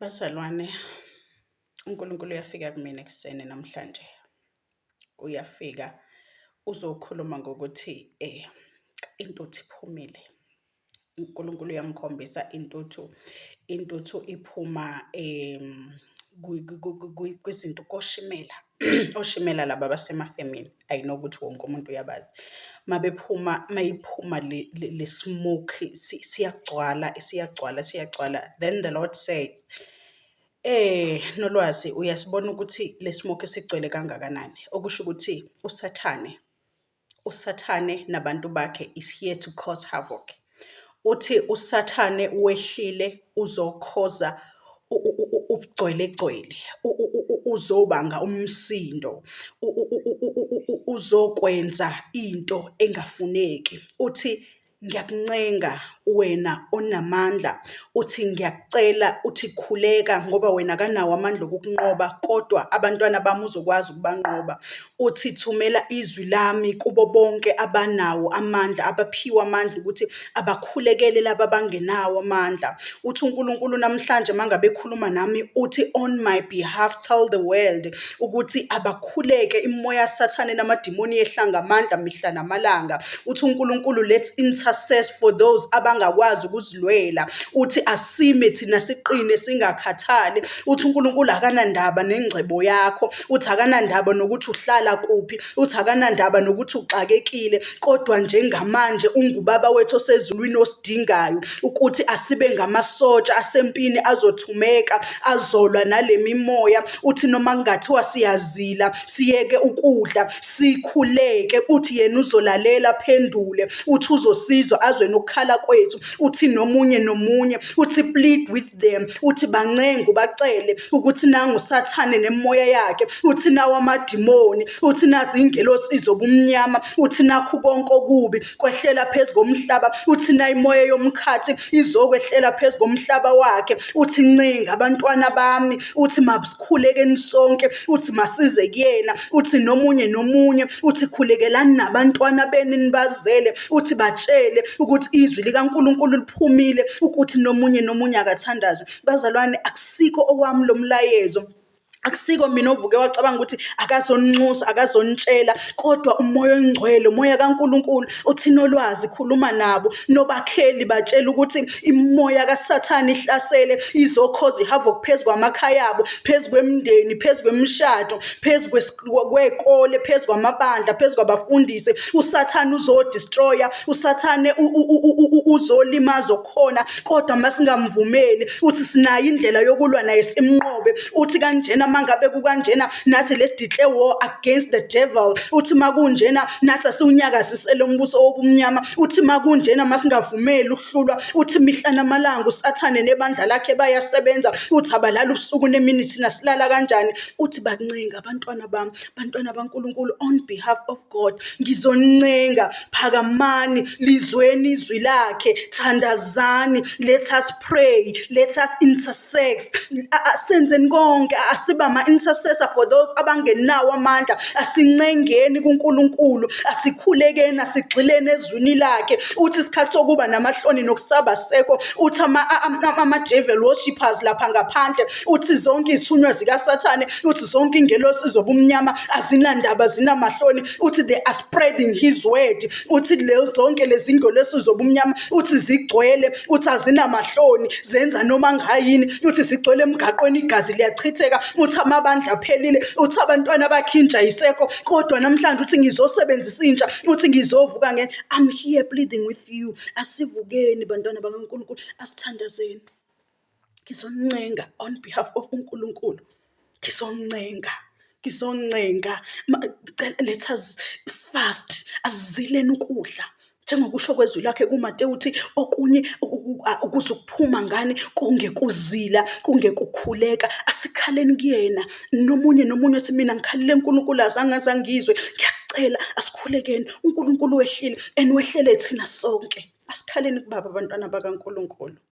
Bazalwane, uNkulunkulu uyafika kumina ekuseni namhlanje. Uyafika uzokhuluma ngokuthi intuthu iphumile. uNkulunkulu uyangikhombisa intuthu. Intuthu iphuma kwizinto koshimela. Oshimela laba basemafemini. I know ukuthi wonke umuntu uyabazi. Mayiphuma le smoke siyagcwala. Then the Lord says, Nolwazi, uyasibona ukuthi le smoke sigcwele kangakanani. Okusho ukuthi usathane nabantu bakhe is here to cause havoc. Uthi usathane wehlile uzokhoza ubugcwelegcwele, uzobanga umsindo, uzokwenza into engafuneki. Uthi ngiyakuncenga wena onamandla, uthi ngiyakucela, uthi khuleka ngoba wena kanawo amandla okukunqoba, kodwa abantwana bami uzokwazi ukubanqoba. Uthi thumela izwi lami kubo bonke abanawo amandla, abaphiwa amandla ukuthi abakhulekele laba bangenawo amandla. Uthi uNkulunkulu namhlanje mangabe ekhuluma nami, uthi on my behalf tell the world ukuthi abakhuleke, imoya sathane namadimoni yehlanga amandla mihla namalanga. Uthi uNkulunkulu let's intercess for those abangakwazi ukuzilwela. Uthi asime thina siqine singakhathali. Uthi uNkulunkulu akanandaba nengcebo yakho, uthi akanandaba nokuthi uhlala kuphi, uthi akanandaba nokuthi uxakekile, kodwa njengamanje ungubaba wethu osezulwini osidingayo ukuthi asibe ngamasotsha asempini azothumeka azolwa nale mimoya. Uthi noma kungathiwa siyazila siyeke ukudla sikhuleke, uthi yena uzolalela phendule, uthi uzosizwa azwe nokukhala kwethu. Uthi nomunye uthi plead with them, uthi bancenga ubacele ukuthi nangu usathane nemoya yakhe, uthi nawo amadimoni, uthi nazi ingelosi izobumnyama, uthi nakho konke okubi kwehlela phezulu komhlaba, uthi na imoya yomkhathi izokwehlela phezulu komhlaba wakhe. Uthi ncenga abantwana bami, uthi masikhulekeni sonke, uthi masize kuyena. Uthi nomunye uthi khulekelani nabantwana beni nibazele, uthi batshele ukuthi izwi likaNkulunkulu liphumile, ukuthi nomunye akathandaze. Bazalwane, akusikho owami lo mlayezo, akusiko mina ovuke wacabanga ukuthi akazonixusa akazontshela, kodwa umoya ongcwele, umoya kaNkulunkulu uthi Nolwazi khuluma nabo, nobakheli batshela ukuthi imoya kaSathane ihlasele izokhoza ihavoc phezulu kwamakhaya abo, phezulu kwemindeni, phezulu kwemishado, phezulu kwezikole, phezulu kwamabandla, phezulu kwabafundisi. uSathane uzodestroya, uSathane uzolimaza khona, kodwa masingamvumeli, uthi sinayo indlela yokulwa naye simnqobe. Uthi kanjena mangabe kukanjena nathi let's declare war against the devil. Uthi makunjena nathi asiunyakazisele umbuso wobumnyama. Uthi makunjena masingavumeli ukuhlulwa. Uthi mihla namalanga uSathane nebandla lakhe bayasebenza. Uthi abalala usuku nemini thina silala kanjani. Uthi bakuncenga abantwana bami, abantwana baNkulunkulu, on behalf of God ngizoncenga, phakamani lizweni izwi lakhe, thandazani, let us pray, let us intercess. Senzeni konke, asiba ama-intercessor for those abangenawo amandla. Asincengeni kuNkulunkulu, asikhulekeni, asigxileni ezwini lakhe. Uthi isikhathi sokuba namahloni nokusaba sekho. Uthi ama-devil worshippers lapha ngaphandle, uthi zonke izithunywa zikaSathane, uthi zonke ingelosi zobumnyama azinandaba zinamahloni. Uthi they are spreading his word. Uthi zonke lezi ingelosi zobumnyama uthi zigcwele, uthi azinamahloni, zenza noma ngayini. Uthi zigcwele emgaqweni, igazi liyachitheka. Uthi amabandla aphelile, uthi abantwana bakhinja isekho, kodwa namhlanje uthi ngizosebenzisa intsha, uthi ngizovuka ngene. I'm here pleading with you. Asivukeni bantwana bakaNkulunkulu, asithandazeni. Ngizoncenga on behalf of uNkulunkulu. Ngizoncenga. Let us fast. Asizileni ukudla. Njengokusho kwezwi lakhe kuMateyu uthi okunye ukuzukuphuma ngani kungekuzila, kungekukhuleka. Asikhaleni kuyena. Nomunye uthi mina ngikhalile uNkulunkulu azangizwe. Ngiyakucela asikhulekeni. uNkulunkulu wehlile and wehlele thina sonke. Asikhaleni kubaba abantwana bakaNkulunkulu.